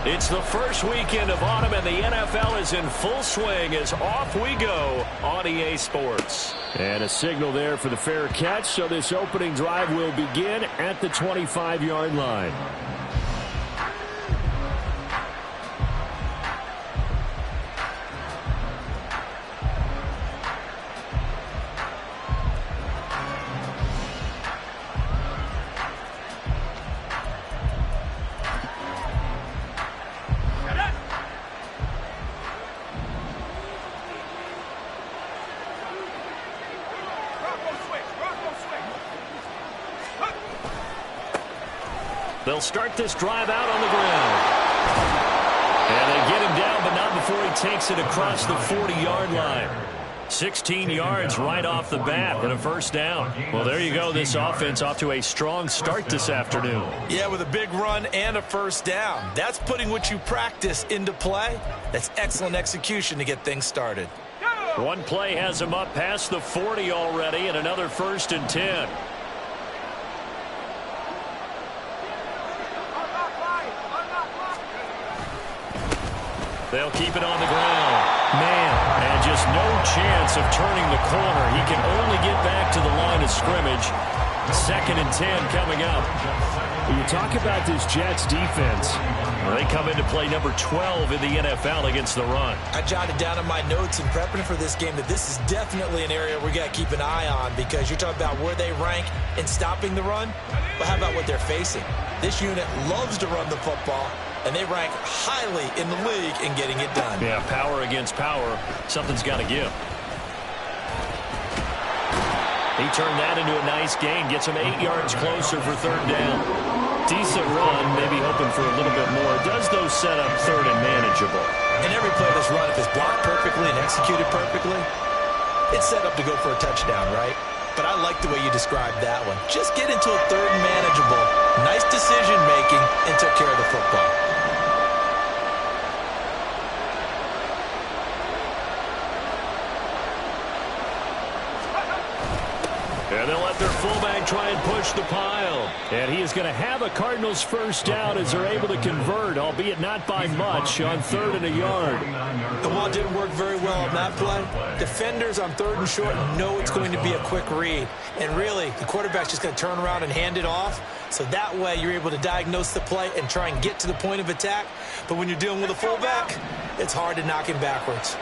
It's the first weekend of autumn, and the NFL is in full swing as off we go on EA Sports. And a signal there for the fair catch, so this opening drive will begin at the 25-yard line. They'll start this drive out on the ground. And they get him down, but not before he takes it across the 40-yard line. 16 yards right off the bat and a first down. Well, there you go. This offense off to a strong start this afternoon. Yeah, with a big run and a first down. That's putting what you practice into play. That's excellent execution to get things started. One play has him up past the 40 already, and another 1st and 10. They'll keep it on the ground. Man, and just no chance of turning the corner. He can only get back to the line of scrimmage. 2nd and 10 coming up. When you talk about this Jets defense, they come into play number 12 in the NFL against the run. I jotted down in my notes in prepping for this game that this is definitely an area we got to keep an eye on, because you're talking about where they rank in stopping the run. But how about what they're facing? This unit loves to run the football, and they rank highly in the league in getting it done. Yeah, power against power. Something's got to give. He turned that into a nice gain. Gets him 8 yards closer for 3rd down. Decent run, maybe hoping for a little bit more. Does those set up 3rd and manageable? And every play that's run, if it's blocked perfectly and executed perfectly, it's set up to go for a touchdown, right? But I like the way you described that one. Just get into a 3rd and manageable. Nice decision-making and took care of the football. And they'll let their fullback try and push the pile. and he is going to have a Cardinals first down as they're able to convert, albeit not by much, on 3rd and a yard. The ball didn't work very well on that play. Defenders on 3rd and short know it's going to be a quick read. And really, the quarterback's just going to turn around and hand it off. So that way, you're able to diagnose the play and try and get to the point of attack. But when you're dealing with a fullback, it's hard to knock him backwards.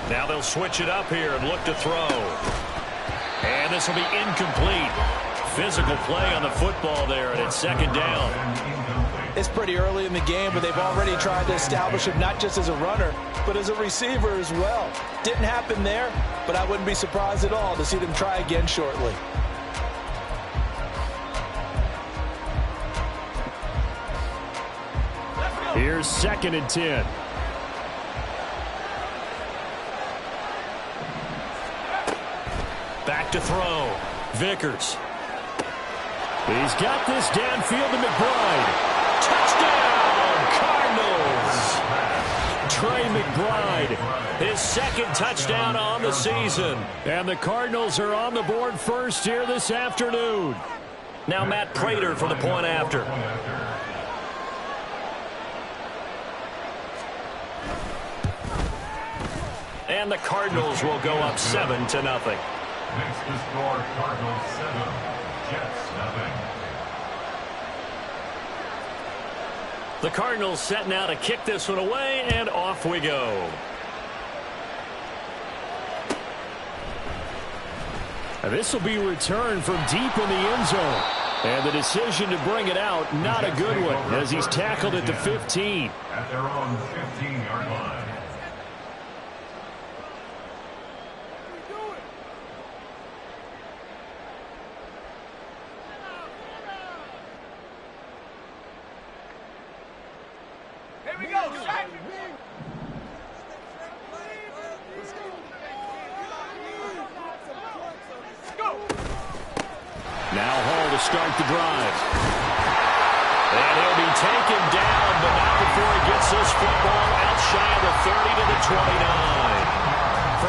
Now they'll switch it up here and look to throw. And this will be incomplete. Physical play on the football there, and it's 2nd down. It's pretty early in the game, but they've already tried to establish him not just as a runner, but as a receiver as well. Didn't happen there, but I wouldn't be surprised at all to see them try again shortly. Here's 2nd and 10. Back to throw. Vickers. He's got this downfield to McBride. Touchdown, Cardinals. Trey McBride, his 2nd touchdown on the season. And the Cardinals are on the board first here this afternoon. Now Matt Prater for the point after. And the Cardinals will go up 7-0. Next to score, Cardinals 7, Jets 0. The Cardinals set now to kick this one away, and off we go. And this will be returned from deep in the end zone. And the decision to bring it out, not a good one, as he's tackled at the 15. At their own 15-yard line. Now Hall to start the drive. And he'll be taken down, but not before he gets this football out shy of the 30 to the 29.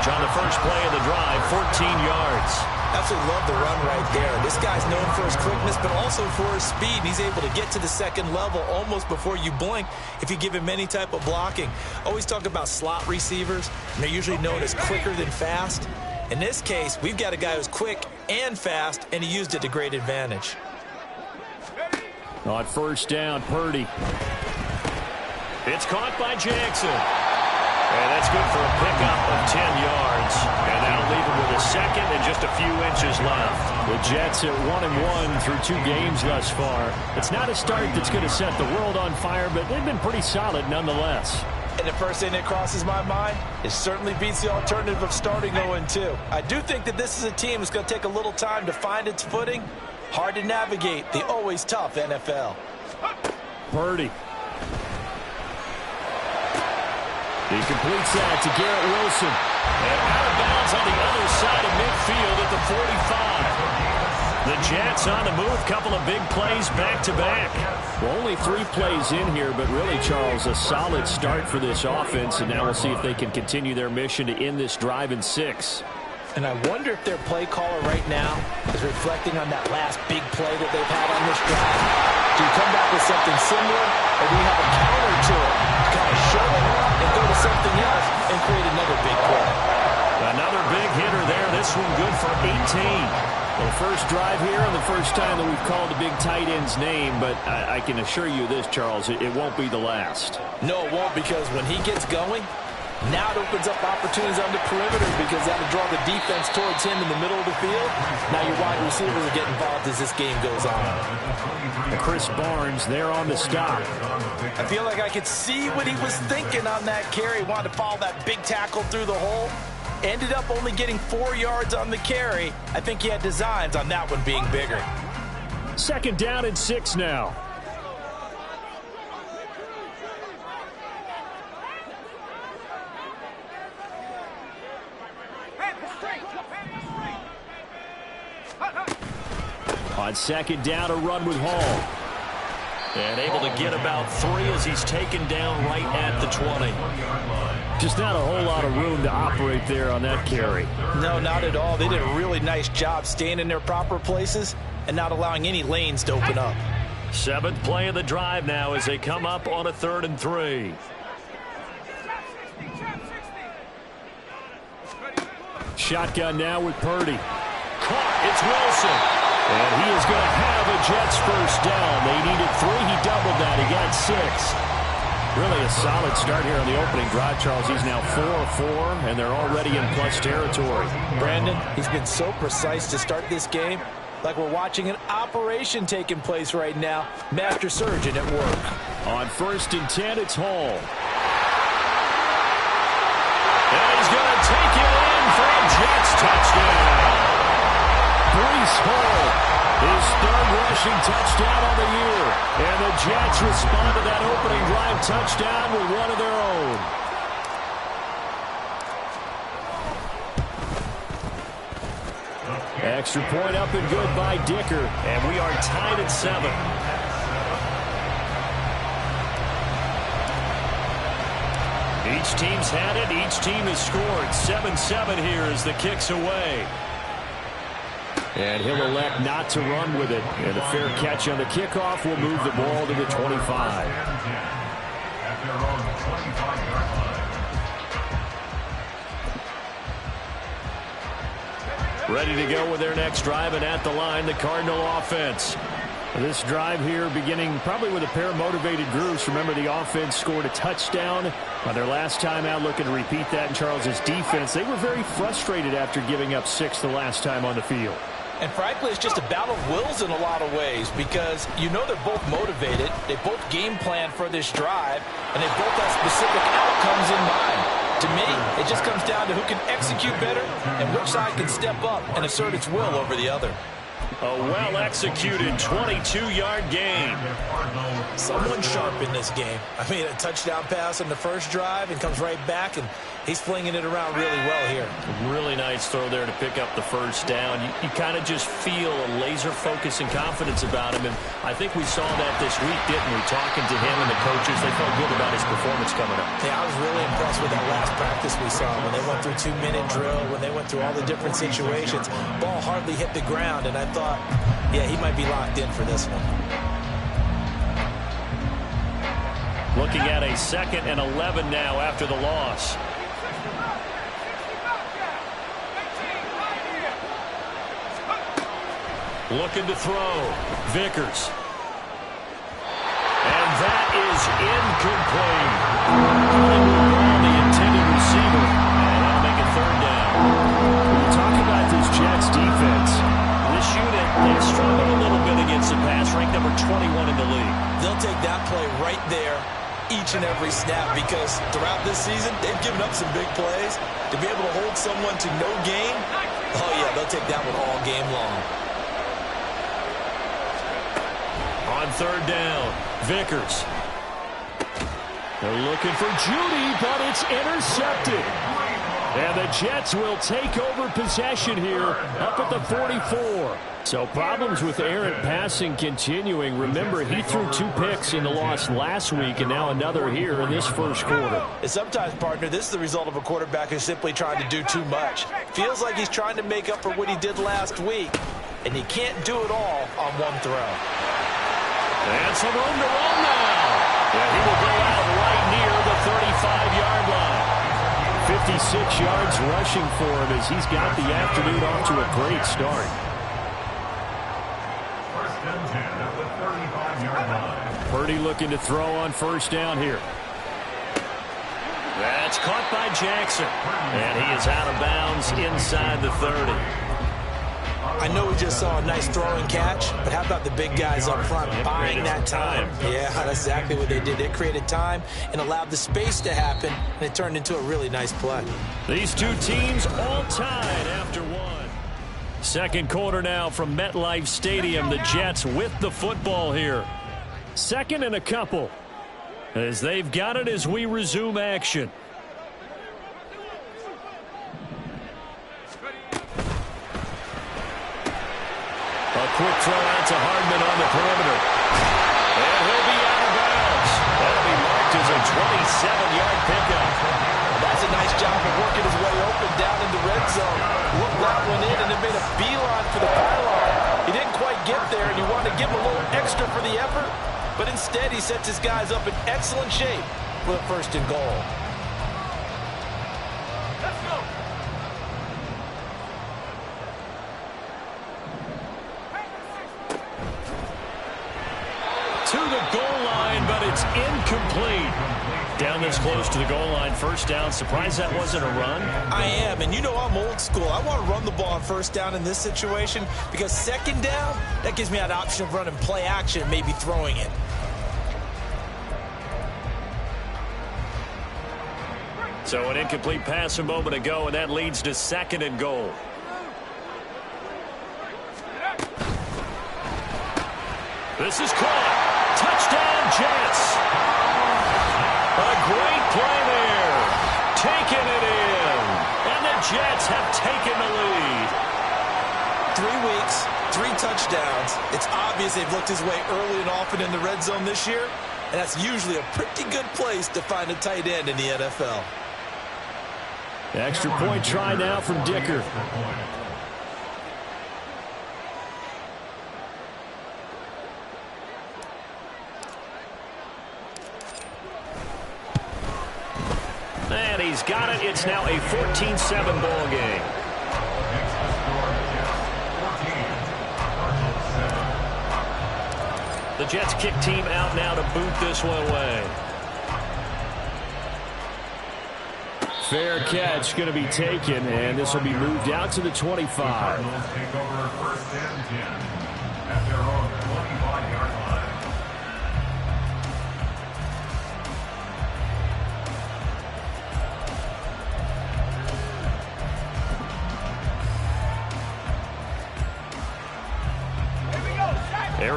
yardage on the first play of the drive, 14 yards. Absolutely love the run right there. This guy's known for his quickness, but also for his speed. He's able to get to the second level almost before you blink if you give him any type of blocking. Always talk about slot receivers, and they're usually known as quicker than fast. In this case, we've got a guy who's quick and fast, and he used it to great advantage. On first down, Purdy. It's caught by Jackson. And that's good for a pickup of 10 yards. And that'll leave him with a second and just a few inches left. The Jets at 1-1 through 2 games thus far. It's not a start that's going to set the world on fire, but they've been pretty solid nonetheless. And the first thing that crosses my mind, it certainly beats the alternative of starting 0-2. I do think that this is a team that's going to take a little time to find its footing. Hard to navigate the always tough NFL. Purdy. He completes that to Garrett Wilson. And out of bounds on the other side of midfield at the 45. The Jets on the move. Couple of big plays back-to-back. Well, only 3 plays in here, but really, Charles, a solid start for this offense. And now we'll see if they can continue their mission to end this drive in 6. And I wonder if their play caller right now is reflecting on that last big play that they've had on this drive. Do you come back with something similar, or do you have a counter to it? Kind of show it and go to something else and create another big play. Another big hitter there. This one good for 18. Well, first drive here and the first time that we've called a big tight end's name, but I can assure you this, Charles, it won't be the last. No, it won't, because when he gets going, now it opens up opportunities on the perimeter, because that'll draw the defense towards him in the middle of the field. Now your wide receivers will get involved as this game goes on. Chris Barnes there on the stop. I feel like I could see what he was thinking on that carry. Wanted to follow that big tackle through the hole. Ended up only getting 4 yards on the carry. I think he had designs on that one being bigger. Second down and 6 now. On second down, a run with Hall. And able to get about 3 as he's taken down right at the 20. Just not a whole lot of room to operate there on that carry. No, not at all. They did a really nice job staying in their proper places and not allowing any lanes to open up. 7th play of the drive now as they come up on a 3rd and 3. Shotgun now with Purdy. Caught. It's Wilson. And he is going to have a Jets first down. They needed 3. He doubled that. He got 6. Really a solid start here on the opening drive, Charles. He's now 4 of 4, and they're already in plus territory. Brandon, he's been so precise to start this game. Like we're watching an operation taking place right now. Master surgeon at work. On 1st and 10, it's Hall. And he's going to take it in for a Jets touchdown. Breece Hall, his 3rd rushing touchdown on the year. And the Jets respond to that opening drive touchdown with one of their own. Extra point up and good by Dicker. And we are tied at 7. Each team's had it. Each team has scored. 7-7 here as the kick's away. And he'll elect not to run with it. And a fair catch on the kickoff will move the ball to the 25. Ready to go with their next drive, and at the line, the Cardinal offense. This drive here beginning probably with a pair of motivated groups. Remember, the offense scored a touchdown on their last time out, looking to repeat that in Charles's defense. They were very frustrated after giving up 6 the last time on the field. And frankly, it's just a battle of wills in a lot of ways, because you know they're both motivated. They both game plan for this drive, and they both have specific outcomes in mind. To me, it just comes down to who can execute better and which side can step up and assert its will over the other. A well-executed 22-yard gain. Someone sharp in this game. I mean, a touchdown pass on the first drive and comes right back, and he's flinging it around really well here. Really nice throw there to pick up the first down. You kind of just feel a laser focus and confidence about him, and I think we saw that this week, didn't we? Talking to him and the coaches, they felt good about his performance coming up. Yeah, I was really impressed with that last practice we saw when they went through 2-minute drill, when they went through all the different situations. Ball hardly hit the ground, and I thought, yeah, he might be locked in for this one. Looking at a 2nd and 11 now after the loss. Looking to throw. Vickers. And that is incomplete. The intended receiver. And that'll make it 3rd down. When you talk about this Jets defense, this unit, they've struggled a little bit against the pass, ranked number 21 in the league. They'll take that play right there each and every snap, because throughout this season, they've given up some big plays. To be able to hold someone to no gain, oh yeah, they'll take that one all game long. On 3rd down, Vickers. they're looking for Judy, but it's intercepted. And the Jets will take over possession here up at the 44. So problems with errant passing continuing. Remember, he threw 2 picks in the loss last week, and now another here in this first quarter. And sometimes, partner, this is the result of a quarterback who's simply trying to do too much. Feels like he's trying to make up for what he did last week, and he can't do it all on one throw. And some room to run now. Yeah, he will go out right near the 35-yard line. 56 yards rushing for him as he's got the afternoon off to a great start. 1st and 10 at the 35-yard line. Purdy looking to throw on 1st down here. That's caught by Jackson. And he is out of bounds inside the 30. I know we just saw a nice throw and catch, but how about the big guys up front buying that time? Yeah, that's exactly what they did. They created time and allowed the space to happen, and it turned into a really nice play. These two teams all tied after one. 2nd quarter now from MetLife Stadium. The Jets with the football here. 2nd and a couple as they've got it as we resume action. A quick throw out to Hardman on the perimeter. And he'll be out of bounds. That'll be marked as a 27-yard pickup. That's a nice job of working his way open down in the red zone. Looked that one in and then made a beeline for the pylon. He didn't quite get there, and you want to give him a little extra for the effort, but instead he sets his guys up in excellent shape for the 1st and goal. Let's go. To the goal line, but it's incomplete. Down this close to the goal line, 1st down. Surprised that wasn't a run? I am, and you know I'm old school. I want to run the ball on 1st down in this situation because 2nd down, that gives me that option of running play action and maybe throwing it. So an incomplete pass a moment ago, and that leads to 2nd and goal. This is caught. Touchdown, Jets. A great play there. Taking it in. And the Jets have taken the lead. 3 weeks, 3 touchdowns. It's obvious they've looked his way early and often in the red zone this year, and that's usually a pretty good place to find a tight end in the NFL. Extra point try now from Dicker. And he's got it. It's now a 14-7 ball game. The Jets kick team out now to boot this one away. Fair catch going to be taken, and this will be moved out to the 25. Cardinals take over 1st and 10 at their own 25-yard line.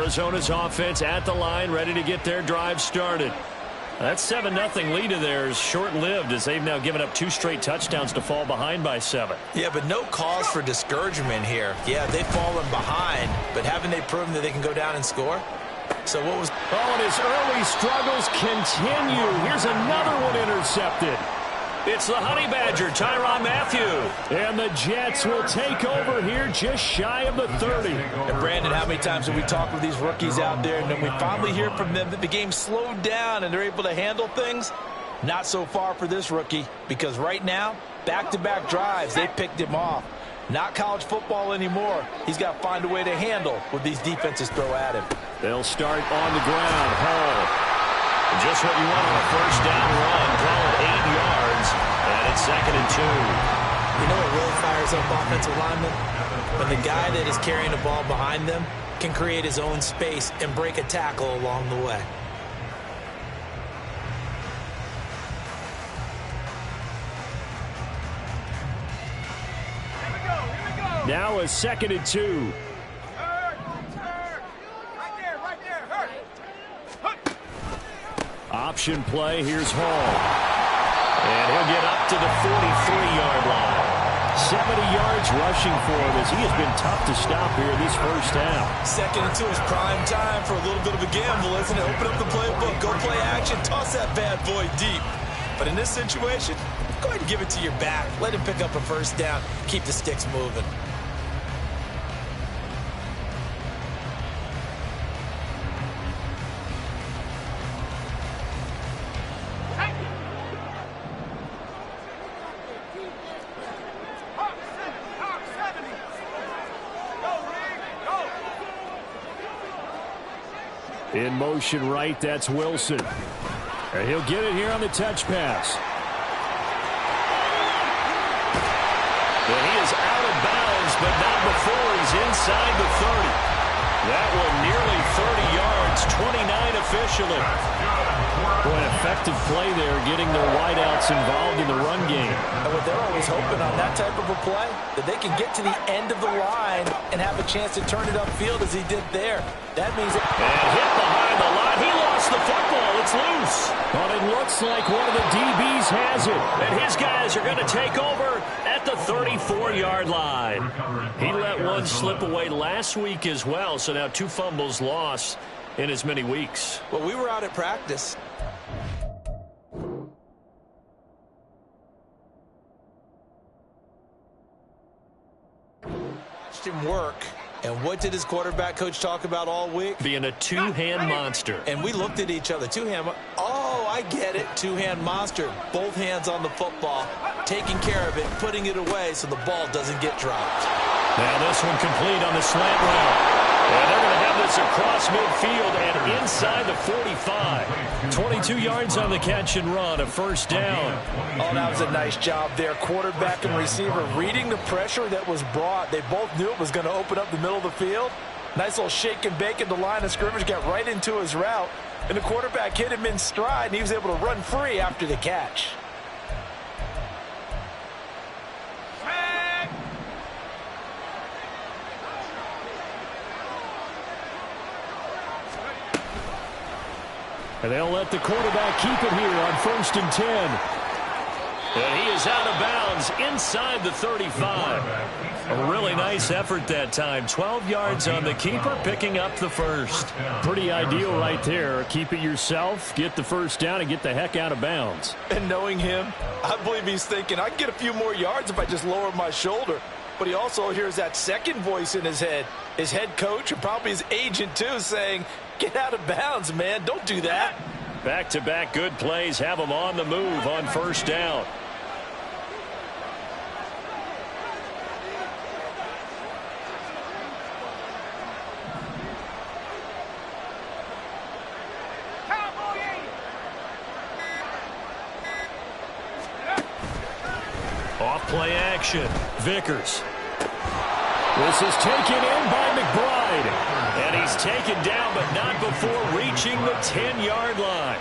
Arizona's offense at the line, ready to get their drive started. That 7-0 lead of theirs short-lived as they've now given up 2 straight touchdowns to fall behind by 7. Yeah, but no cause for discouragement here. Yeah, they've fallen behind, but haven't they proven that they can go down and score? So what was... Oh, and his early struggles continue. Here's another one intercepted. It's the Honey Badger, Tyrann Mathieu. And the Jets will take over here just shy of the 30. And Brandon, how many times have we talked with these rookies out there, and then we finally hear from them that the game slowed down and they're able to handle things? Not so far for this rookie, because right now, back-to-back drives, they picked him off. Not college football anymore. He's got to find a way to handle what these defenses throw at him. They'll start on the ground. Hall. Just what you want on a first down run. Call it 8 yards, and it's 2nd and 2. You know what really fires up offensive linemen? When the guy that is carrying the ball behind them can create his own space and break a tackle along the way. Now a 2nd and 2. Option play. Here's Hall. And he'll get up to the 43-yard line. 70 yards rushing for him as he has been tough to stop here this first half. 2nd and 2 is prime time for a little bit of a gamble, isn't it? Open up the playbook, go play action, toss that bad boy deep. But in this situation, go ahead and give it to your back. Let him pick up a first down. Keep the sticks moving. In motion right, that's Wilson. And he'll get it here on the touch pass. And he is out of bounds, but not before he's inside the 30. That one nearly 30 yards, 29 officially. Boy, an effective play there, getting their wideouts involved in the run game. And what they're always hoping on that type of a play, that they can get to the end of the line and have a chance to turn it upfield as he did there. That means... And hit behind the line. He lost the football. It's loose. But it looks like one of the DBs has it. And his guys are going to take over at the 34-yard line. He let one slip away last week as well, so now 2 fumbles lost in as many weeks. Well, we were out at practice. Watched him work. And what did his quarterback coach talk about all week? Being a two-hand monster. And we looked at each other. Two-hand. Oh, I get it. Two-hand monster. Both hands on the football, taking care of it, putting it away so the ball doesn't get dropped. Now this one complete on the slant route. And they're going to have this across midfield and inside the 45. 22 yards on the catch and run, a first down. Oh, that was a nice job there. Quarterback and receiver reading the pressure that was brought. They both knew it was going to open up the middle of the field. Nice little shake and bake at the line of scrimmage, got right into his route. And the quarterback hit him in stride, and he was able to run free after the catch. And they'll let the quarterback keep it here on 1st and 10. And he is out of bounds inside the 35. A really nice effort that time. 12 yards on the keeper, picking up the first. Pretty ideal right there. Keep it yourself, get the first down, and get the heck out of bounds. And knowing him, I believe he's thinking, I can get a few more yards if I just lower my shoulder. But he also hears that second voice in his head. His head coach and probably his agent, too, saying, get out of bounds, man. Don't do that. Back-to-back good plays have him on the move on first down. Off-play action. Vickers. This is taken in by McBride. And he's taken down, but not before reaching the 10-yard line.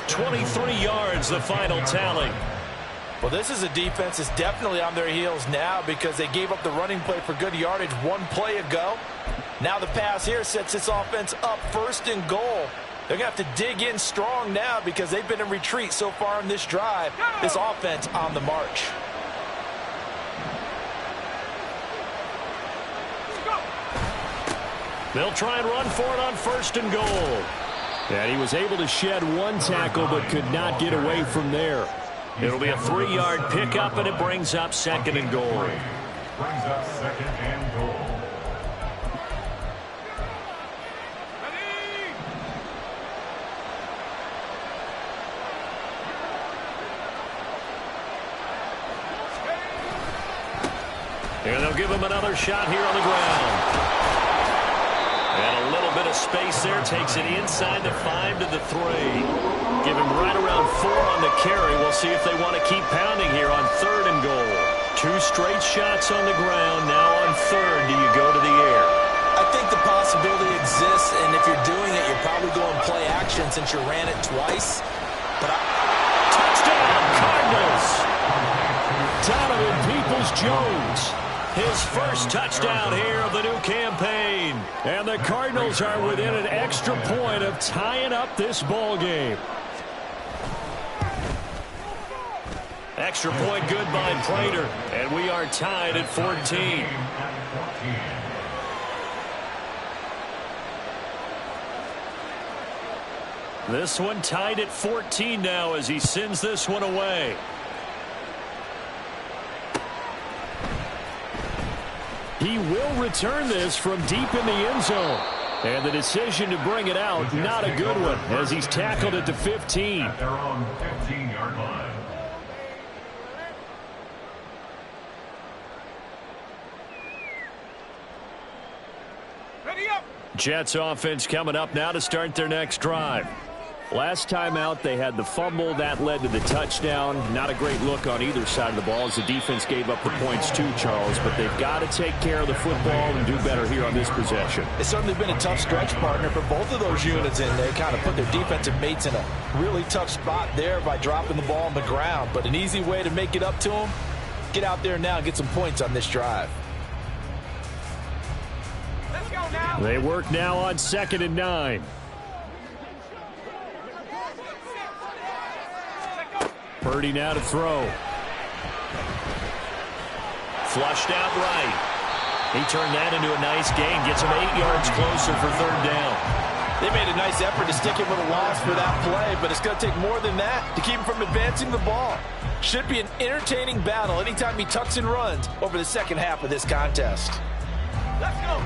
23 yards, the final tally. Well, this is a defense that's definitely on their heels now because they gave up the running play for good yardage one play ago. Now the pass here sets this offense up 1st and goal. They're going to have to dig in strong now because they've been in retreat so far in this drive. This offense on the march. They'll try and run for it on 1st and goal. And he was able to shed one tackle but could not get away from there. It'll be a 3-yard pickup, and it brings up 2nd and goal. Brings up 2nd and goal. And they'll give him another shot here on the ground. And a little bit of space there. Takes it inside the 5 to the 3. Give him right around 4 on the carry. We'll see if they want to keep pounding here on 3rd and goal. 2 straight shots on the ground. Now on 3rd, do you go to the air? I think the possibility exists, and if you're doing it, you're probably going play action since you ran it twice. But touchdown, Cardinals! Donovan Peoples-Jones. His first touchdown here of the new campaign. And the Cardinals are within an extra point of tying up this ball game. Extra point good by Prater. And we are tied at 14. This one tied at 14 now as he sends this one away. He will return this from deep in the end zone. And the decision to bring it out, not a good one, as he's tackled at the 15. At their own 15-yard line. Jets offense coming up now to start their next drive. Last time out, they had the fumble. That led to the touchdown. Not a great look on either side of the ball as the defense gave up the points too, Charles. But they've got to take care of the football and do better here on this possession. It's certainly been a tough stretch, partner, for both of those units, and they kind of put their defensive mates in a really tough spot there by dropping the ball on the ground. But an easy way to make it up to them, get out there now and get some points on this drive. Let's go now. They work now on 2nd and 9. Purdy now to throw. Flushed out right. He turned that into a nice gain. Gets him 8 yards closer for 3rd down. They made a nice effort to stick him with a loss for that play, but it's going to take more than that to keep him from advancing the ball. Should be an entertaining battle anytime he tucks and runs over the second half of this contest. Let's go.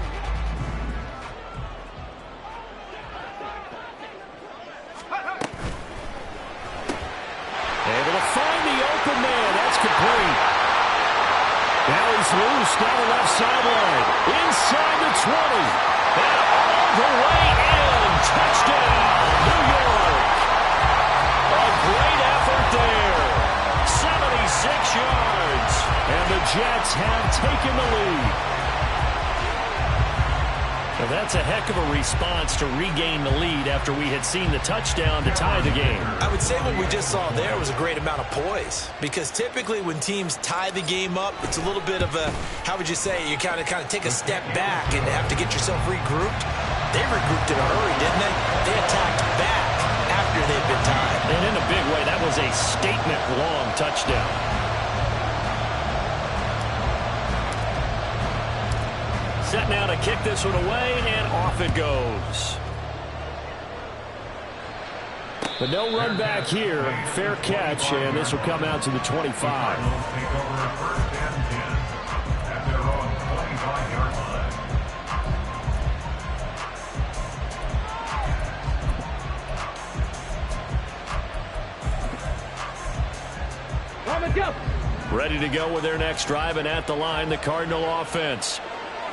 Able to find the open man. That's complete. Now he's loose down the left sideline. Inside the 20. And all the way in. Touchdown, New York. A great effort there. 76 yards. And the Jets have taken the lead. Well, that's a heck of a response to regain the lead after we had seen the touchdown to tie the game. I would say what we just saw there was a great amount of poise, because typically when teams tie the game up, it's a little bit of a, how would you say, you kind of take a step back and have to get yourself regrouped. They regrouped in a hurry, didn't they? They attacked back after they'd been tied. And in a big way, that was a statement-long touchdown. Set now to kick this one away, and off it goes. But no run back here. Fair catch, and this will come out to the 25. Cardinals take over 1st and 10 at their own 25-yard line. Ready to go with their next drive, and at the line, the Cardinal offense.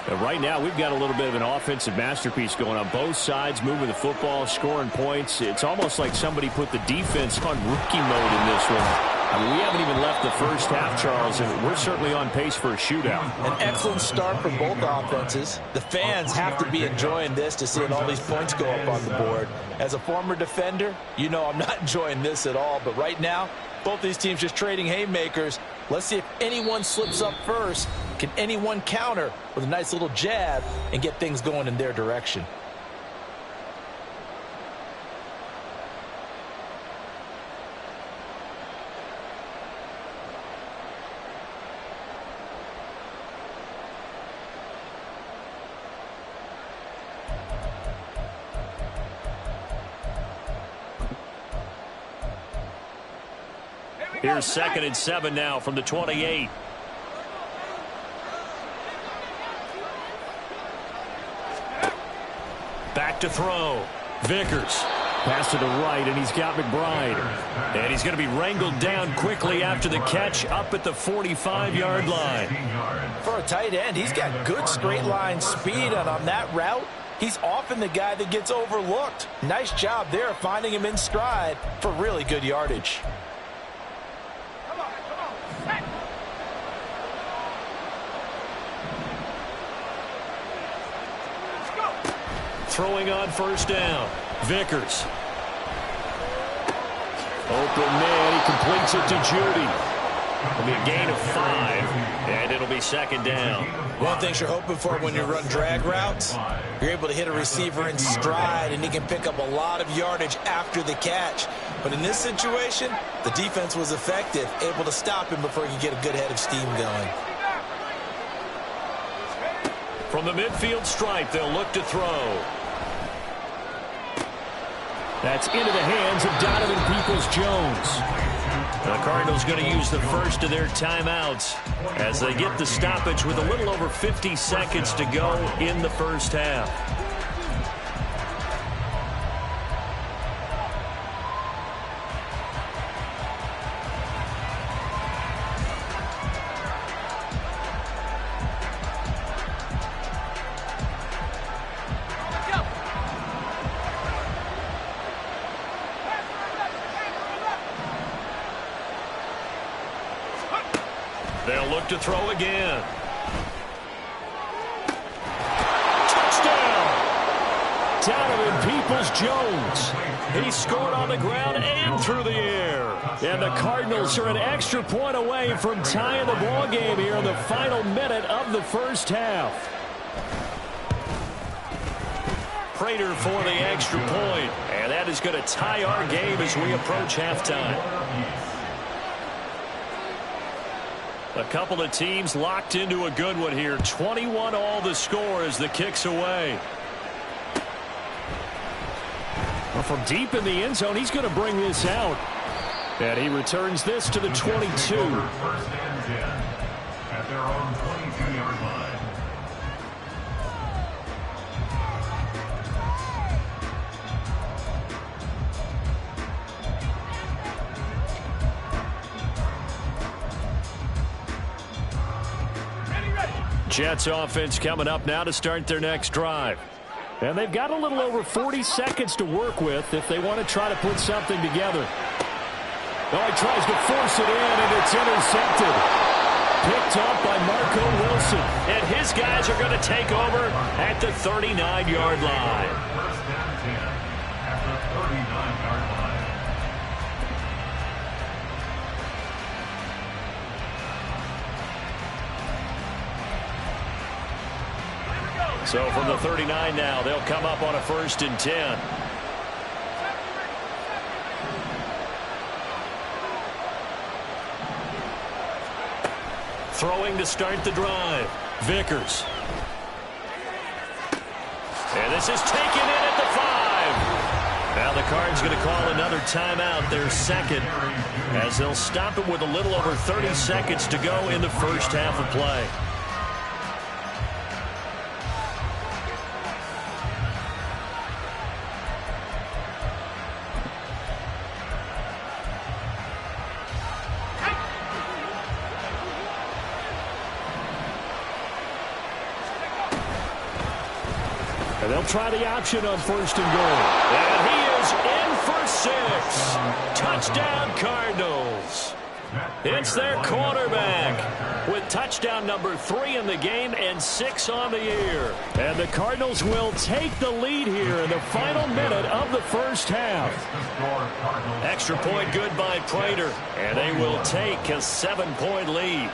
And right now, we've got a little bit of an offensive masterpiece going on both sides, moving the football, scoring points. It's almost like somebody put the defense on rookie mode in this one. I mean, we haven't even left the first half, Charles, and we're certainly on pace for a shootout. An excellent start for both offenses. The fans have to be enjoying this to seeing all these points go up on the board. As a former defender, you know I'm not enjoying this at all. But right now, both these teams just trading haymakers. Let's see if anyone slips up first, Can anyone counter with a nice little jab and get things going in their direction? Here's 2nd and 7 now from the 28. Back to throw. Vickers. Pass to the right, and he's got McBride. And he's going to be wrangled down quickly after the catch up at the 45-yard line. For a tight end, he's got good straight line speed, and on that route, he's often the guy that gets overlooked. Nice job there finding him in stride for really good yardage. Throwing on 1st down. Vickers. Open man. He completes it to Judy. It'll be a gain of 5, and it'll be 2nd down. One thing you're hoping for when you run drag routes, you're able to hit a receiver in stride, and he can pick up a lot of yardage after the catch. But in this situation, the defense was effective, able to stop him before he could get a good head of steam going. From the midfield stripe, they'll look to throw. That's into the hands of Donovan Peoples-Jones. The Cardinals going to use the first of their timeouts as they get the stoppage with a little over 50 seconds to go in the first half. They'll look to throw again. Touchdown! Donovan Peoples-Jones. He scored on the ground and through the air. And the Cardinals are an extra point away from tying the ball game here in the final minute of the first half. Prater for the extra point. And that is going to tie our game as we approach halftime. A couple of teams locked into a good one here. 21 all the score as the kick's away. Well, from deep in the end zone, he's going to bring this out. And he returns this to the 22. 1st and 10 at their own 22-yard line. Jets offense coming up now to start their next drive. And they've got a little over 40 seconds to work with if they want to try to put something together. Oh, he tries to force it in, and it's intercepted. Picked off by Marco Wilson. And his guys are going to take over at the 39-yard line. 1st and 10 at the 39-yard line. So from the 39 now, they'll come up on a 1st and 10. Throwing to start the drive. Vickers. And this is taken in at the 5. Now the Cards going to call another timeout, their 2nd, as they'll stop it with a little over 30 seconds to go in the first half of play. And they'll try the option on 1st and goal. And he is in for 6. Touchdown, Cardinals. It's their quarterback with touchdown number 3 in the game and 6 on the year. And the Cardinals will take the lead here in the final minute of the first half. Extra point good by Prater. And they will take a 7-point lead.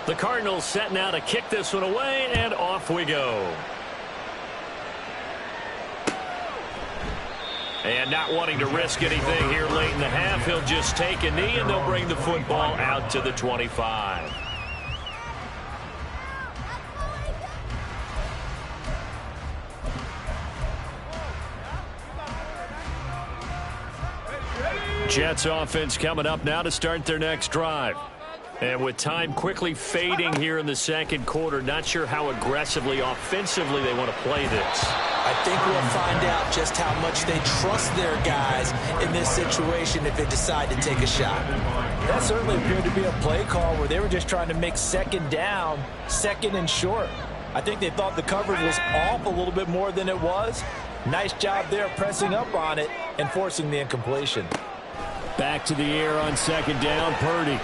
The Cardinals set now to kick this one away, and off we go. And not wanting to risk anything here late in the half, he'll just take a knee, and they'll bring the football out to the 25. Jets offense coming up now to start their next drive. And with time quickly fading here in the second quarter, not sure how aggressively, offensively they want to play this. I think we'll find out just how much they trust their guys in this situation if they decide to take a shot. That certainly appeared to be a play call where they were just trying to make second down, second and short. I think they thought the coverage was off a little bit more than it was. Nice job there pressing up on it and forcing the incompletion. Back to the air on second down, Purdy.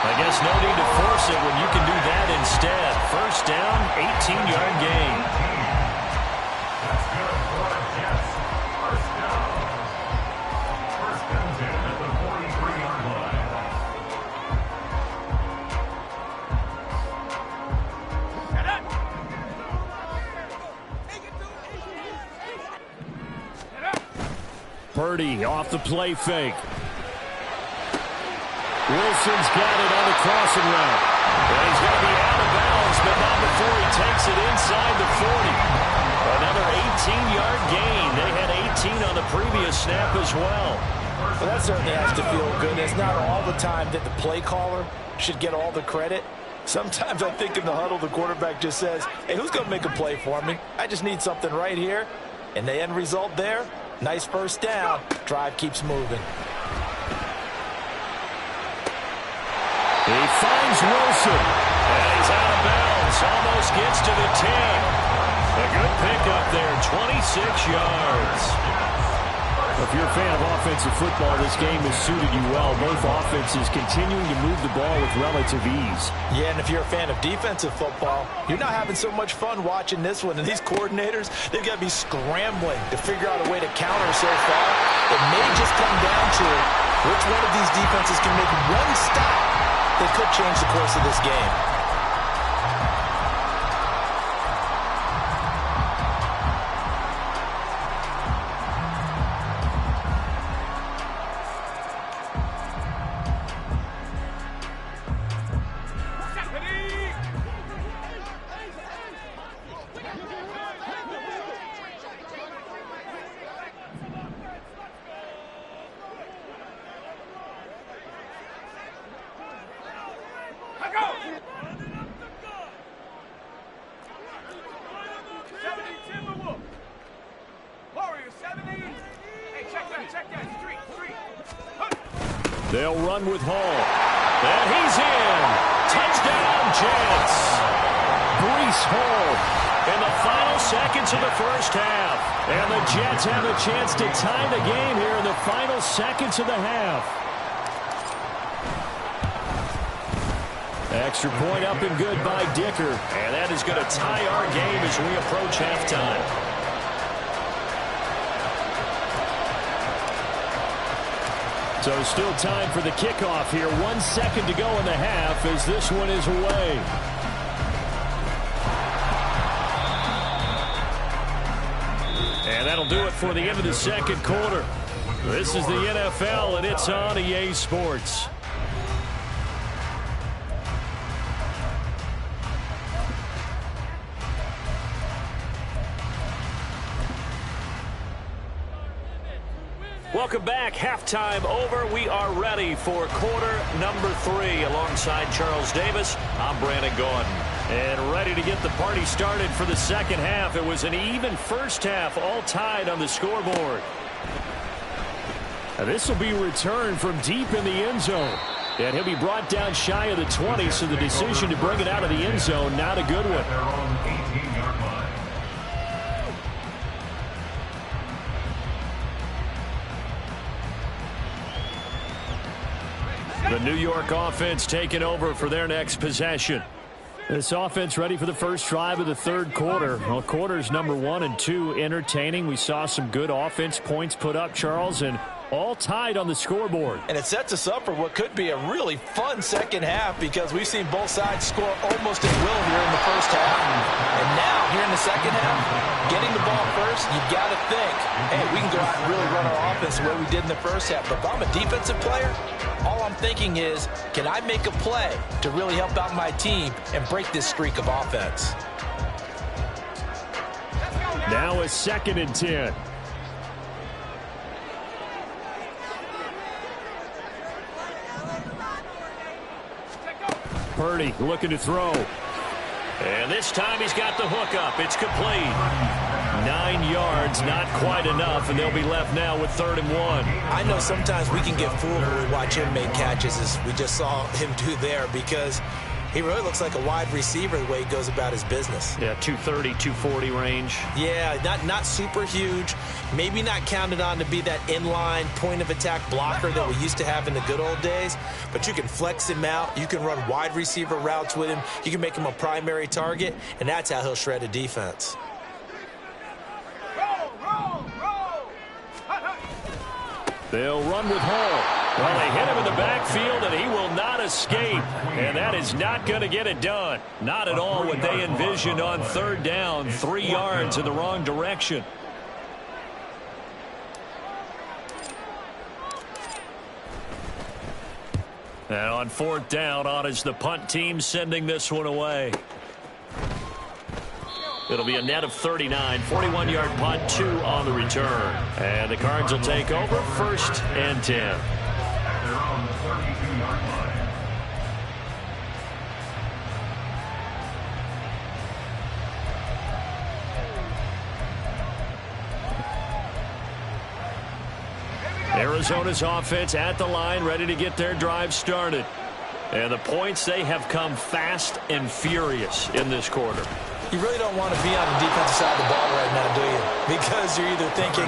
I guess no need to force it when you can do that instead. First down, 18-yard gain. That's good for the Jets. First down. First and 10 at the 43-yard line. Purdy off the play fake. Wilson's got it on the crossing route. Well, he's going to be out of bounds, but not before he takes it inside the 40. Another 18-yard gain. They had 18 on the previous snap as well. Well, that certainly has to feel good. It's not all the time that the play caller should get all the credit. Sometimes I think in the huddle, the quarterback just says, hey, who's going to make a play for me? I just need something right here. And the end result there, nice first down. Drive keeps moving. He finds Wilson, and he's out of bounds, almost gets to the 10. A good pickup there, 26 yards. If you're a fan of offensive football, this game has suited you well. Both offenses continuing to move the ball with relative ease. Yeah, and if you're a fan of defensive football, you're not having so much fun watching this one. And these coordinators, they've got to be scrambling to figure out a way to counter so far. It may just come down to which one of these defenses can make one stop that could change the course of this game. They'll run with Hall. And he's in. Touchdown, Jets. Breece Hall in the final seconds of the first half. And the Jets have a chance to tie the game here in the final seconds of the half. Extra point up and good by Dicker. And that is going to tie our game as we approach halftime. So still time for the kickoff here. 1 second to go in the half as this one is away. And that'll do it for the end of the second quarter. This is the NFL, and it's on EA Sports. Welcome back. Halftime over. We are ready for quarter number 3. Alongside Charles Davis, I'm Brandon Gordon. And ready to get the party started for the second half. It was an even first half, all tied on the scoreboard. This will be returned from deep in the end zone. And he'll be brought down shy of the 20, so the decision to bring it out of the end zone, not a good one. Their own 18-yard line. The New York offense taking over for their next possession. This offense ready for the first drive of the third quarter. Well, quarters number 1 and 2 entertaining. We saw some good offense points put up, Charles, and all tied on the scoreboard. And it sets us up for what could be a really fun second half because we've seen both sides score almost at will here in the first half. And now, here in the second half, getting the ball first, you've got to think, hey, we can go out and really run our offense the way we did in the first half. But if I'm a defensive player, all I'm thinking is, can I make a play to really help out my team and break this streak of offense? Now a 2nd and 10. Purdy looking to throw. And this time he's got the hook up. It's complete. 9 yards, not quite enough, and they'll be left now with 3rd and 1. I know sometimes we can get fooled when we watch him make catches, as we just saw him do there, because he really looks like a wide receiver the way he goes about his business. Yeah, 230, 240 range. Yeah, not super huge. Maybe not counted on to be that inline point-of-attack blocker that we used to have in the good old days. But you can flex him out. You can run wide receiver routes with him. You can make him a primary target, and that's how he'll shred a defense. They'll run with Hall. Well, they hit him in the backfield, and he will not escape. And that is not going to get it done. Not at all what they envisioned on 3rd down. 3 yards in the wrong direction. And on 4th down, on is the punt team sending this one away. It'll be a net of 39, 41-yard punt, 2 on the return. And the Cards will take over, 1st and 10. At their own 32-yard line. Arizona's offense at the line, ready to get their drive started. And the points, they have come fast and furious in this quarter. You really don't want to be on the defensive side of the ball right now, do you? Because you're either thinking,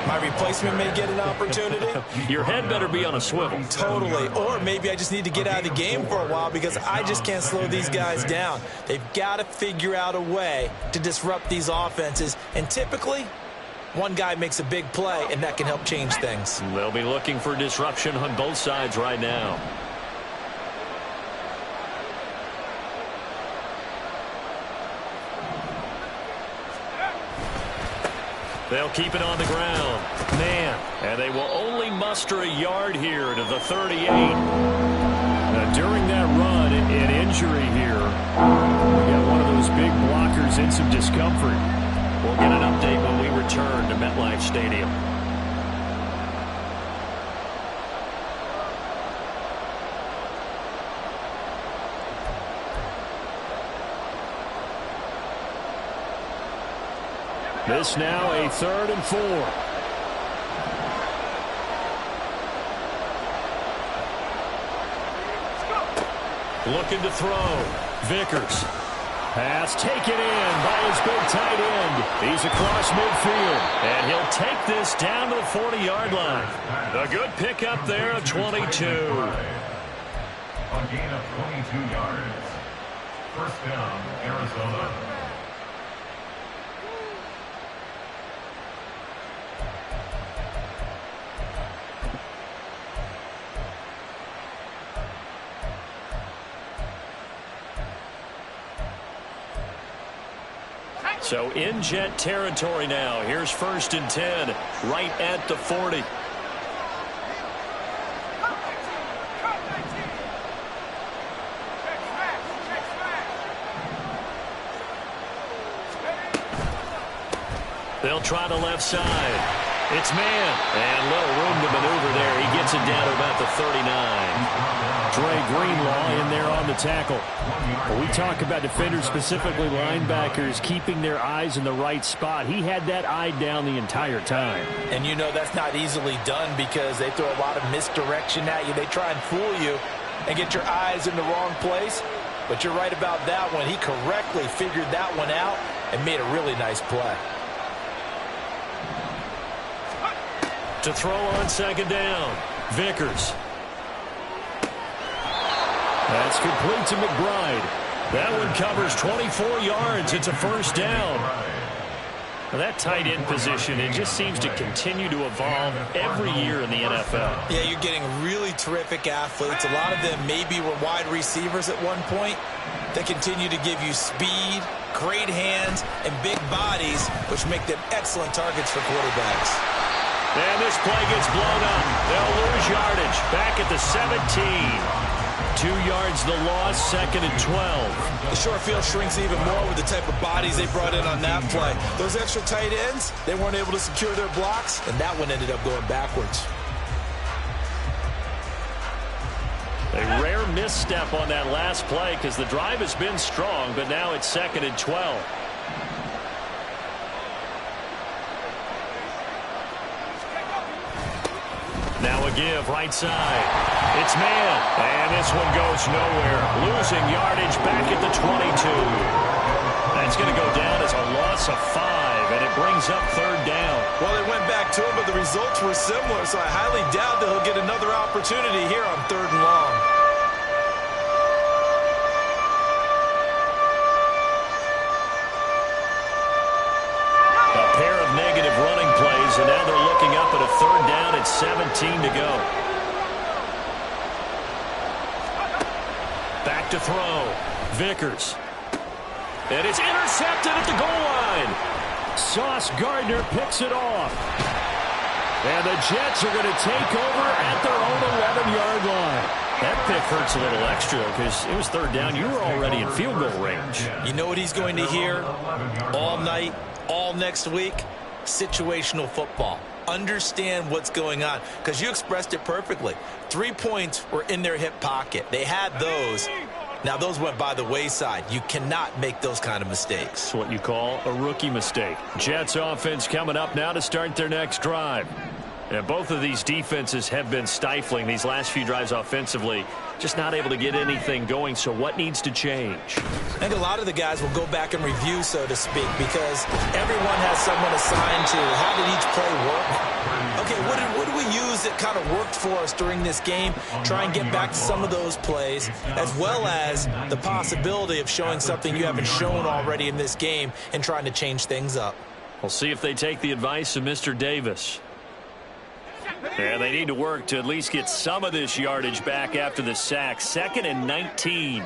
my replacement may get an opportunity. Your head better be on a swivel. Totally. Or maybe I just need to get out of the game for a while because I just can't slow these guys down. They've got to figure out a way to disrupt these offenses. And typically, one guy makes a big play, and that can help change things. They'll be looking for disruption on both sides right now. They'll keep it on the ground. Man, and they will only muster a yard here to the 38. Now, during that run, an injury here. We got one of those big blockers in some discomfort. We'll get an update when we return to MetLife Stadium. This now a 3rd and 4. Looking to throw. Vickers. Pass taken in by his big tight end. He's across midfield. And he'll take this down to the 40-yard line. A good pickup there, a 22. A gain of 22 yards. 1st down, Arizona. So in Jet territory now. Here's 1st and 10, right at the 40. They'll try the left side. It's man. And little room to maneuver there. He gets it down to about the 39. Dre Greenlaw in there on the tackle. When we talk about defenders, specifically linebackers, keeping their eyes in the right spot. He had that eye down the entire time. And you know that's not easily done because they throw a lot of misdirection at you. They try and fool you and get your eyes in the wrong place. But you're right about that one. He correctly figured that one out and made a really nice play. To throw on 2nd down, Vickers. That's complete to McBride. That one covers 24 yards. It's a 1st down. Well, that tight end position, it just seems to continue to evolve every year in the NFL. Yeah, you're getting really terrific athletes. A lot of them maybe were wide receivers at one point. They continue to give you speed, great hands, and big bodies, which make them excellent targets for quarterbacks. And this play gets blown up. They'll lose yardage. Back at the 17. 2 yards the loss, 2nd and 12. The short field shrinks even more with the type of bodies they brought in on that play. Those extra tight ends, they weren't able to secure their blocks, and that one ended up going backwards. A rare misstep on that last play because the drive has been strong, but now it's 2nd and 12. Now a give, right side. It's man, and this one goes nowhere. Losing yardage back at the 22. That's going to go down as a loss of 5, and it brings up 3rd down. Well, they went back to him, but the results were similar, so I highly doubt that he'll get another opportunity here on 3rd and long. A pair of negative running plays, and now they're looking up at a 3rd down at 17 to go. Back to throw. Vickers. And it's intercepted at the goal line. Sauce Gardner picks it off. And the Jets are going to take over at their own 11-yard line. That pick hurts a little extra because it was 3rd down. You were already in field goal range. You know what he's going to hear all night, all next week? Situational football. Understand what's going on, because you expressed it perfectly. 3 points were in their hip pocket. They had those. Now, those went by the wayside. You cannot make those kind of mistakes. It's what you call a rookie mistake. Jets offense coming up now to start their next drive. And both of these defenses have been stifling these last few drives offensively. Just not able to get anything going, so what needs to change? I think a lot of the guys will go back and review, so to speak, because everyone has someone assigned to how did each play work. Okay, what do we use that kind of worked for us during this game? Try and get back to some of those plays, as well as the possibility of showing something you haven't shown already in this game and trying to change things up. We'll see if they take the advice of Mr. Davis. And they need to work to at least get some of this yardage back after the sack. 2nd and 19.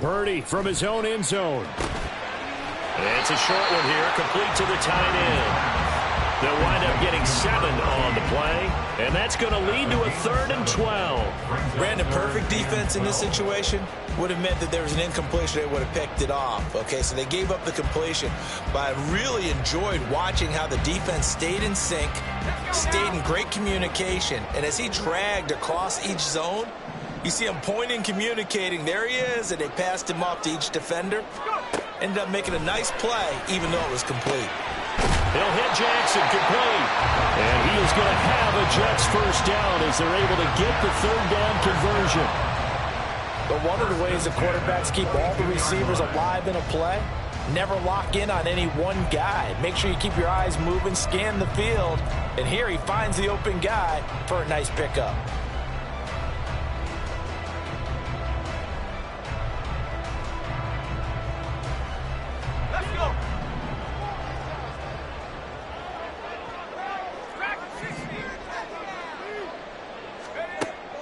Purdy from his own end zone. It's a short one here, complete to the tight end. They'll wind up getting 7 on the play, and that's going to lead to a 3rd and 12. Brandon, perfect defense in this situation would have meant that there was an incompletion. They would have picked it off. Okay, so they gave up the completion. But I really enjoyed watching how the defense stayed in sync, stayed in great communication. And as he dragged across each zone, you see him pointing, communicating. There he is, and they passed him off to each defender. Ended up making a nice play, even though it was complete. He'll hit Jackson, complete. And he is going to have a Jets first down as they're able to get the 3rd down conversion. But one of the ways the quarterbacks keep all the receivers alive in a play, never lock in on any one guy. Make sure you keep your eyes moving, scan the field. And here he finds the open guy for a nice pickup. Let's go.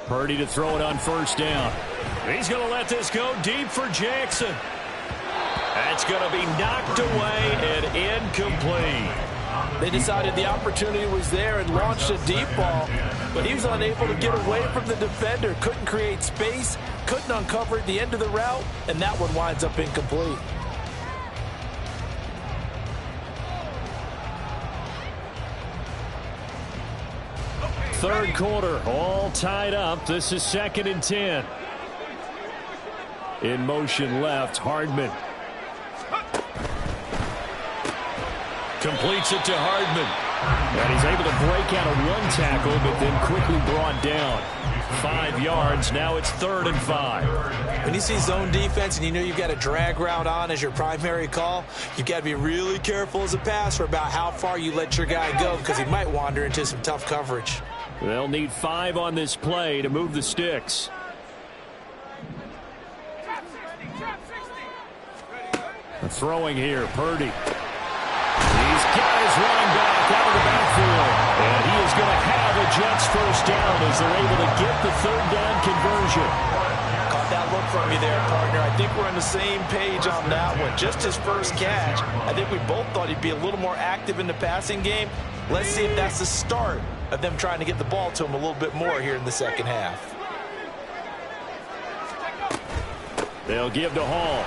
Purdy to throw it on 1st down. He's going to let this go deep for Jackson. That's going to be knocked away and incomplete. They decided the opportunity was there and launched a deep ball, but he was unable to get away from the defender. Couldn't create space, couldn't uncover at the end of the route, and that one winds up incomplete. Third quarter, all tied up. This is 2nd and 10. In motion left, Hardman. Completes it to Hardman. And he's able to break out a run tackle, but then quickly brought down. 5 yards, now it's 3rd and 5. When you see zone defense and you know you've got a drag route on as your primary call, you've got to be really careful as a passer about how far you let your guy go because he might wander into some tough coverage. They'll need 5 on this play to move the sticks. Throwing here, Purdy. He's got his running back out of the backfield. And he is going to have a Jets first down as they're able to get the third down conversion. Caught that look from you there, partner. I think we're on the same page on that one. Just his first catch. I think we both thought he'd be a little more active in the passing game. Let's see if that's the start of them trying to get the ball to him a little bit more here in the second half. They'll give to Hall.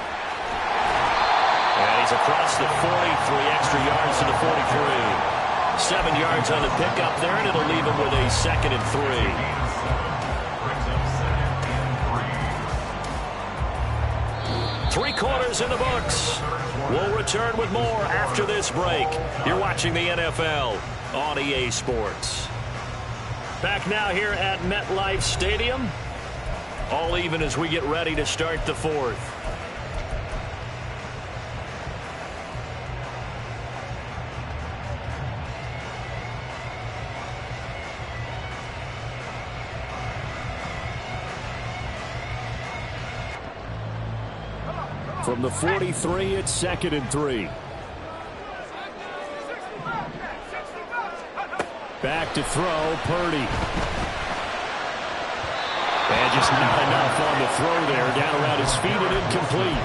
And he's across the 40, 3 extra yards to the 43. 7 yards on the pickup there, and it'll leave him with a 2nd and 3. 3 quarters in the books. We'll return with more after this break. You're watching the NFL on EA Sports. Back now here at MetLife Stadium. All even as we get ready to start the 4th. From the 43, it's 2nd and 3. Back to throw, Purdy. And just not enough on the throw there. Down around his feet and incomplete.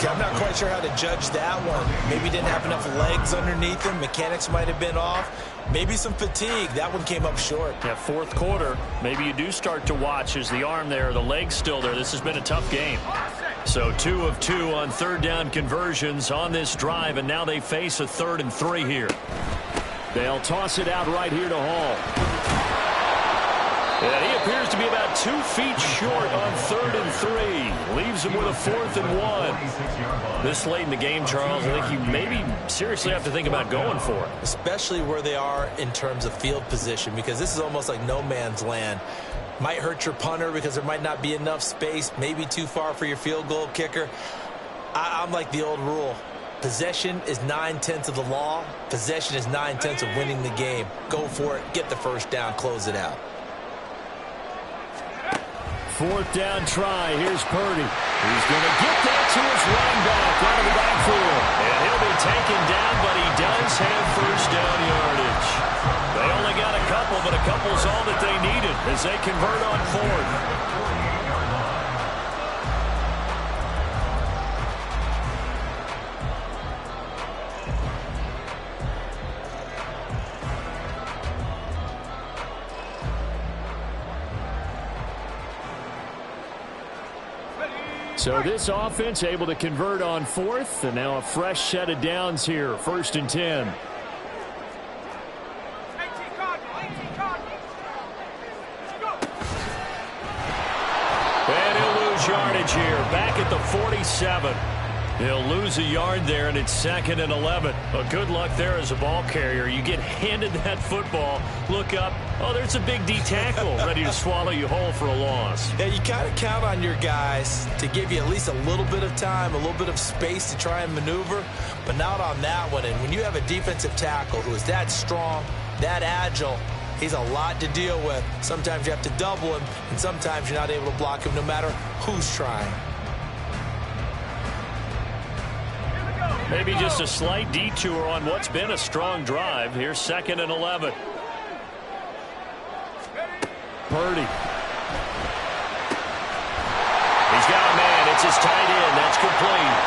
I'm not quite sure how to judge that one. Maybe didn't have enough legs underneath him. Mechanics might have been off. Maybe some fatigue. That one came up short. Yeah, 4th quarter, maybe you do start to watch as the arm there, the leg's still there. This has been a tough game. So 2 of 2 on third down conversions on this drive, and now they face a 3rd and 3 here. They'll toss it out right here to Hall. And he appears to be about 2 feet short on 3rd and 3. Leaves him with a 4th and 1. This late in the game, Charles, I think you maybe seriously have to think about going for it. Especially where they are in terms of field position, because this is almost like no man's land. Might hurt your punter because there might not be enough space, maybe too far for your field goal kicker. I'm like the old rule. Possession is 9/10 of the law. Possession is 9/10 of winning the game. Go for it. Get the first down. Close it out. 4th down try. Here's Purdy. He's going to get that to his running back out of the backfield. And he'll be taken down, but he does have first down yardage. They only got a couple, but a couple's all that they needed as they convert on 4th. So this offense able to convert on 4th, and now a fresh set of downs here. 1st and 10. And he'll lose yardage here. Back at the 47. He'll lose a yard there, and it's 2nd and 11. But good luck there as a ball carrier. You get handed that football, look up, oh, there's a big D tackle ready to swallow you whole for a loss. Yeah, you kind of count on your guys to give you at least a little bit of time, a little bit of space to try and maneuver, but not on that one. And when you have a defensive tackle who is that strong, that agile, he's a lot to deal with. Sometimes you have to double him, and sometimes you're not able to block him no matter who's trying. Maybe just a slight detour on what's been a strong drive. Here's 2nd and 11. Purdy. He's got a man. It's his tight end. That's complete.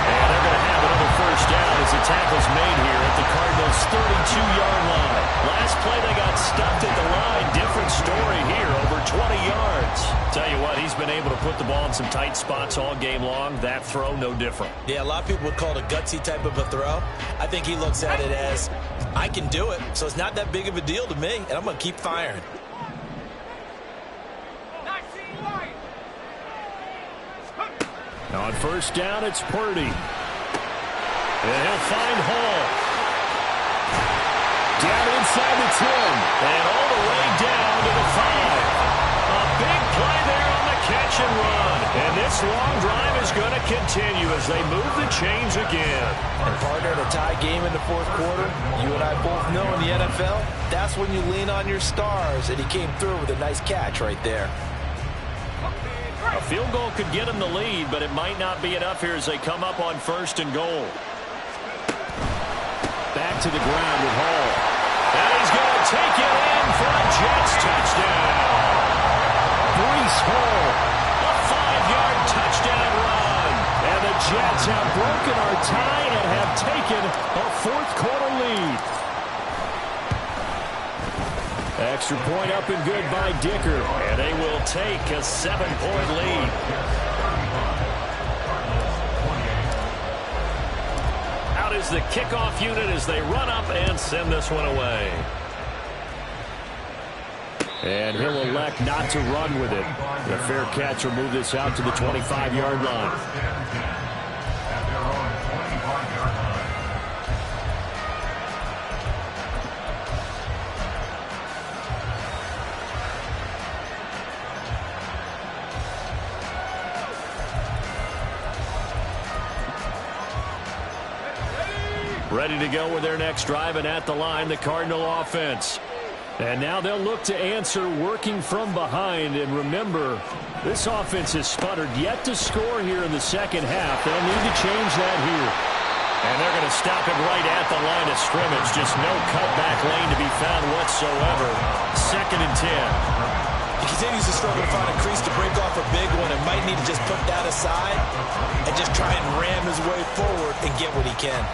And they're going to have another first down as the tackle's made here at the Cardinals' 32-yard line. Last play they got stuffed at the line. Different story here, over 20 yards. Tell you what, he's been able to put the ball in some tight spots all game long. That throw, no different. Yeah, a lot of people would call it a gutsy type of a throw. I think he looks at it as, I can do it, so it's not that big of a deal to me, and I'm going to keep firing. On first down, it's Purdy. And he'll find Hall. Down inside the 10. And all the way down to the 5. A big play there on the catch and run. And this long drive is going to continue as they move the chains again. And partner, in a tie game in the 4th quarter, you and I both know in the NFL, that's when you lean on your stars. And he came through with a nice catch right there. A field goal could get him the lead, but it might not be enough here as they come up on 1st and goal. Back to the ground with Hall. And he's going to take it in for a Jets touchdown. Breece Hall. A 5-yard touchdown run. And the Jets have broken our tie and have taken a 4th quarter lead. Extra point up and good by Dicker. And they will take a 7-point lead. Out is the kickoff unit as they run up and send this one away. And he'll elect not to run with it. The fair catch will move this out to the 25-yard line. Ready to go with their next drive, and at the line, the Cardinal offense. And now they'll look to answer working from behind. And remember, this offense has sputtered yet to score here in the second half. They'll need to change that here. And they're going to stop him right at the line of scrimmage. Just no cutback lane to be found whatsoever. 2nd and 10. He continues to struggle to find a crease to break off a big one and might need to just put that aside and just try and ram his way forward and get what he can.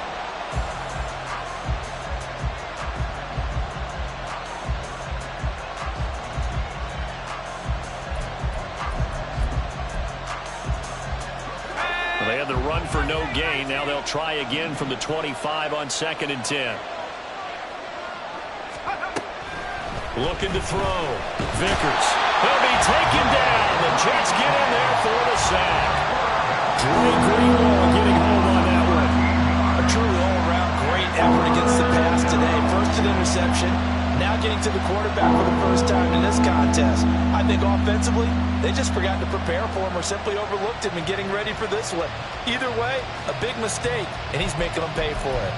They had the run for no gain. Now they'll try again from the 25 on 2nd and 10. Looking to throw. Vickers. He'll be taken down. The Jets get in there for the sack. Dre Greenlaw getting home on that one. A truly all-around great effort against the pass today. First an interception. Now getting to the quarterback for the first time in this contest. I think offensively, they just forgot to prepare for him or simply overlooked him in getting ready for this one. Either way, a big mistake, and he's making them pay for it.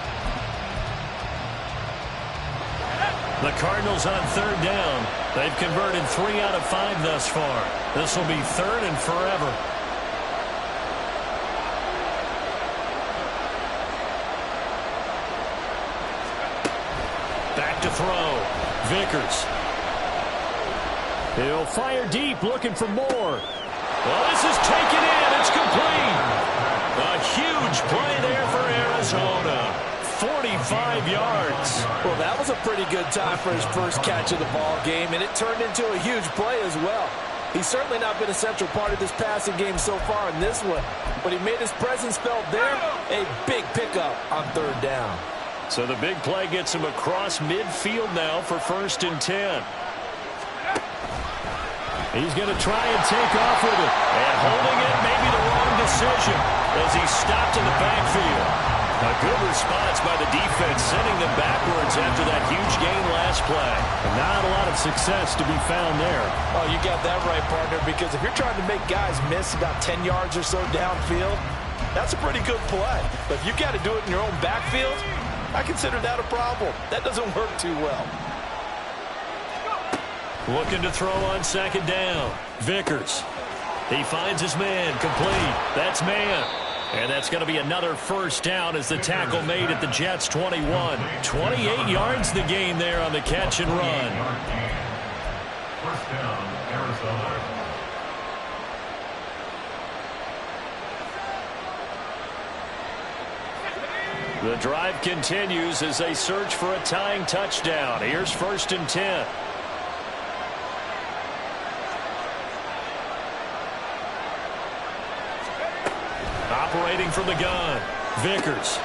The Cardinals on 3rd down. They've converted 3 out of 5 thus far. This will be 3rd and forever. Back to throw. Vickers. He'll fire deep, looking for more. Well, this is taken in. It's complete. A huge play there for Arizona. 45 yards. Well, that was a pretty good time for his first catch of the ball game, and it turned into a huge play as well. He's certainly not been a central part of this passing game so far in this one, but he made his presence felt there. A big pickup on 3rd down. So the big play gets him across midfield now for 1st and 10. He's going to try and take off with it. And holding it may be the wrong decision as he stopped in the backfield. A good response by the defense, sending them backwards after that huge gain last play. Not a lot of success to be found there. Oh, you got that right, partner, because if you're trying to make guys miss about 10 yards or so downfield, that's a pretty good play. But if you've got to do it in your own backfield, I consider that a problem. That doesn't work too well. Looking to throw on 2nd down. Vickers. He finds his man. Complete. That's man. And that's going to be another 1st down as the tackle made at the Jets' 21. 28 yards the gain there on the catch and run. 1st down, Arizona. The drive continues as they search for a tying touchdown. Here's 1st and 10. Operating from the gun. Vickers.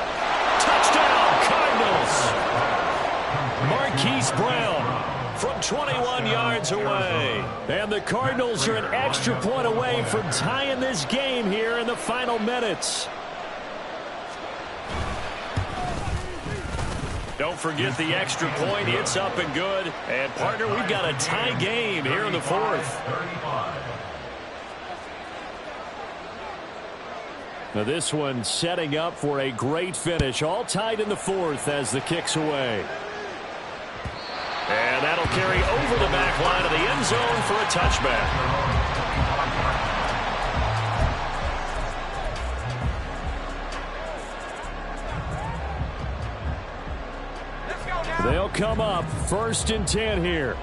Touchdown, Cardinals. Marquise Brown from 21 yards away. And the Cardinals are an extra point away from tying this game here in the final minutes. Don't forget the extra point. It's up and good. And, partner, we've got a tie game here in the 4th. Now this one setting up for a great finish. All tied in the 4th as the kick's away. And that'll carry over the back line of the end zone for a touchback. They'll come up 1st and 10 here.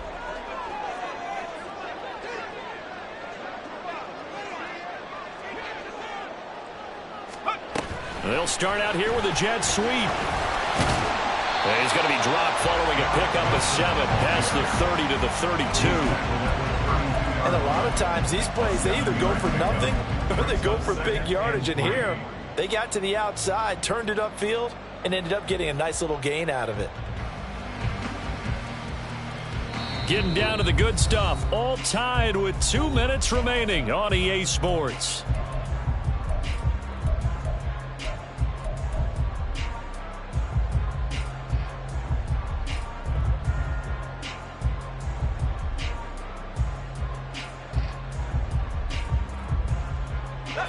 They'll start out here with a jet sweep. And he's going to be dropped following a pickup of 7 past the 30 to the 32. And a lot of times these plays, they either go for nothing or they go for big yardage. And here, they got to the outside, turned it upfield, and ended up getting a nice little gain out of it. Getting down to the good stuff. All tied with 2 minutes remaining on EA Sports.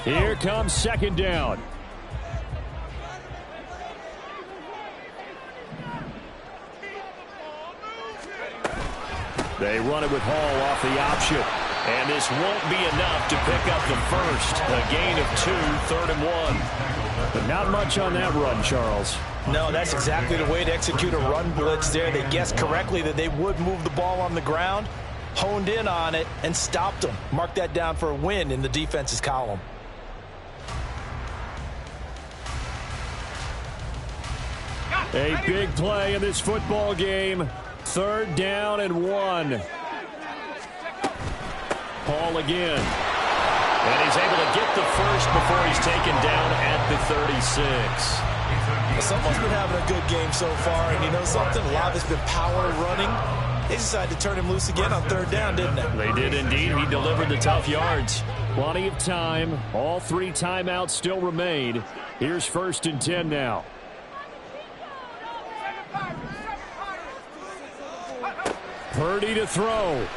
Here comes 2nd down. They run it with Hall off the option. And this won't be enough to pick up the first. A gain of 2, 3rd and 1. But not much on that run, Charles. No, that's exactly the way to execute a run blitz there. They guessed correctly that they would move the ball on the ground, honed in on it, and stopped them. Mark that down for a win in the defense's column. A big play in this football game. 3rd down and 1. Hall again. And he's able to get the first before he's taken down at the 36. Someone's been having a good game so far, and you know something? A lot of it's been power running. They decided to turn him loose again on 3rd down, didn't they? They did indeed. He delivered the tough yards. Plenty of time. All 3 timeouts still remain. Here's 1st and 10 now. Purdy to throw.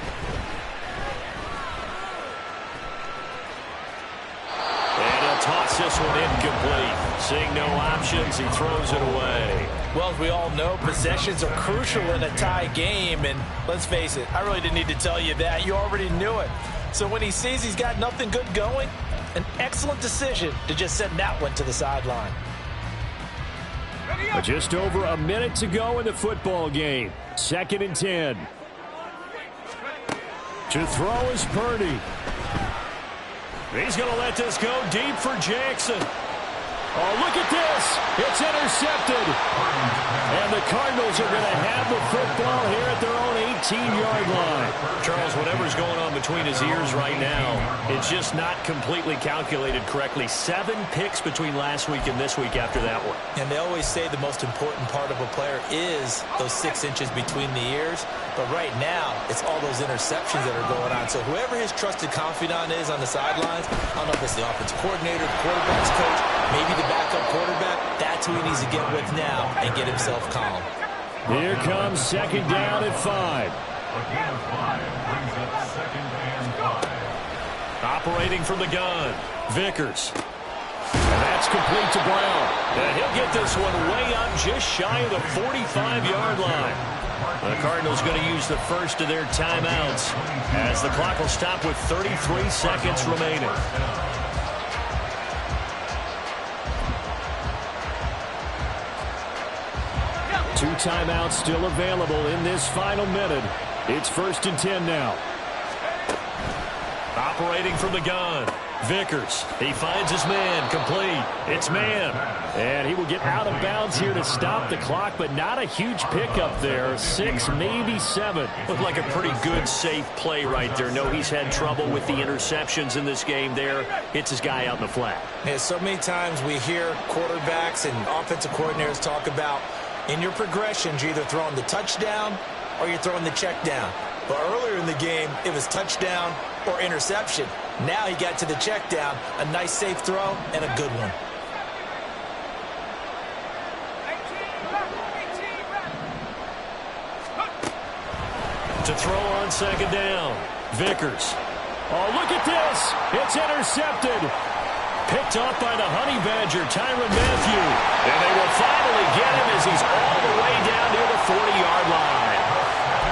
And he'll toss this one incomplete. Seeing no options, he throws it away. Well, as we all know, possessions are crucial in a tie game. And let's face it, I really didn't need to tell you that. You already knew it. So when he sees he's got nothing good going, an excellent decision to just send that one to the sideline. Just over a minute to go in the football game. 2nd and 10. To throw is Purdy. He's going to let this go deep for Jackson. Oh, look at this. It's intercepted. And the Cardinals are going to have the football here at their own 18-yard line. Charles, whatever's going on between his ears right now, it's just not completely calculated correctly. 7 picks between last week and this week after that one. And they always say the most important part of a player is those 6 inches between the ears. But right now, it's all those interceptions that are going on. So whoever his trusted confidant is on the sidelines, I don't know if it's the offensive coordinator, the quarterback's coach, maybe the backup quarterback, that's who he needs to get with now and get himself calm. Here comes 2nd down at 5. A gain of 5 brings up 2nd and 5. Operating from the gun, Vickers. And that's complete to Brown. And he'll get this one way up just shy of the 45-yard line. The Cardinals going to use the first of their timeouts as the clock will stop with 33 seconds remaining. Two timeouts still available in this final minute. It's 1st and 10 now. Operating from the gun, Vickers. He finds his man, complete. It's man. And he will get out of bounds here to stop the clock, but not a huge pickup there. 6, maybe 7. Looked like a pretty good, safe play right there. No, he's had trouble with the interceptions in this game there. Hits his guy out in the flat. Yeah, so many times we hear quarterbacks and offensive coordinators talk about in your progressions, you're either throwing the touchdown or you're throwing the check down. But earlier in the game, it was touchdown or interception. Now he got to the check down, a nice safe throw, and a good one. To throw on 2nd down, Vickers. Oh, look at this. It's intercepted. Picked up by the Honey Badger, Tyrann Mathieu. And they will finally get him as he's all the way down near the 40-yard line.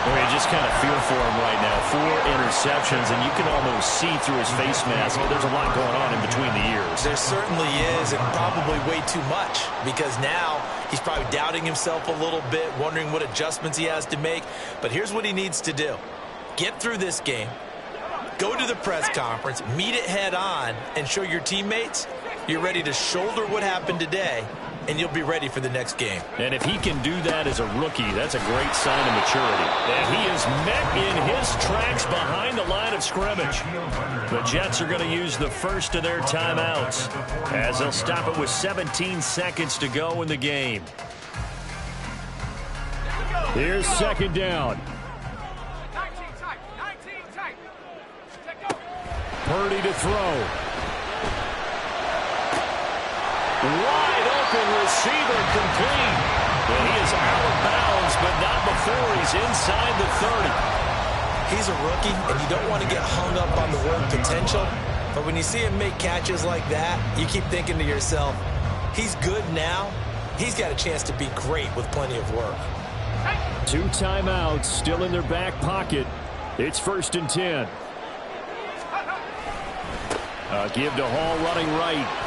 Where he just kind of feel for him right now. 4 interceptions, and you can almost see through his face mask. There's a lot going on in between the ears. There certainly is, and probably way too much, because now he's probably doubting himself a little bit, wondering what adjustments he has to make. But here's what he needs to do. Get through this game, go to the press conference, meet it head on, and show your teammates you're ready to shoulder what happened today, and you'll be ready for the next game. And if he can do that as a rookie, that's a great sign of maturity. And he is met in his tracks behind the line of scrimmage. The Jets are going to use the first of their timeouts, as they'll stop it with 17 seconds to go in the game. Here's second down. 19 tight. Purdy to throw. Wide open receiver complete. And he is out of bounds, but not before he's inside the 30. He's a rookie, and you don't want to get hung up on the word potential. But when you see him make catches like that, you keep thinking to yourself, he's good now. He's got a chance to be great with plenty of work. 2 timeouts still in their back pocket. It's 1st and 10. A give to Hall running right.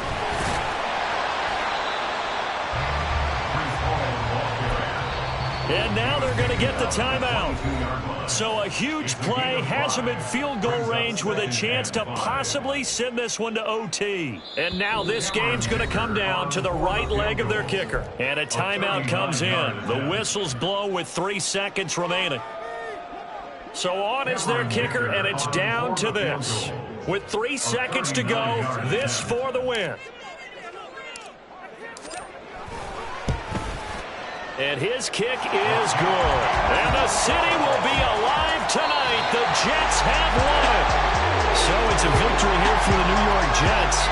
And now they're going to get the timeout. So a huge play has them in field goal range with a chance to possibly send this one to OT. And now this game's going to come down to the right leg of their kicker. And a timeout comes in. The whistles blow with 3 seconds remaining. So on is their kicker, and it's down to this. With 3 seconds to go, this for the win. And his kick is good. And the city will be alive tonight. The Jets have won. So it's a victory here for the New York Jets.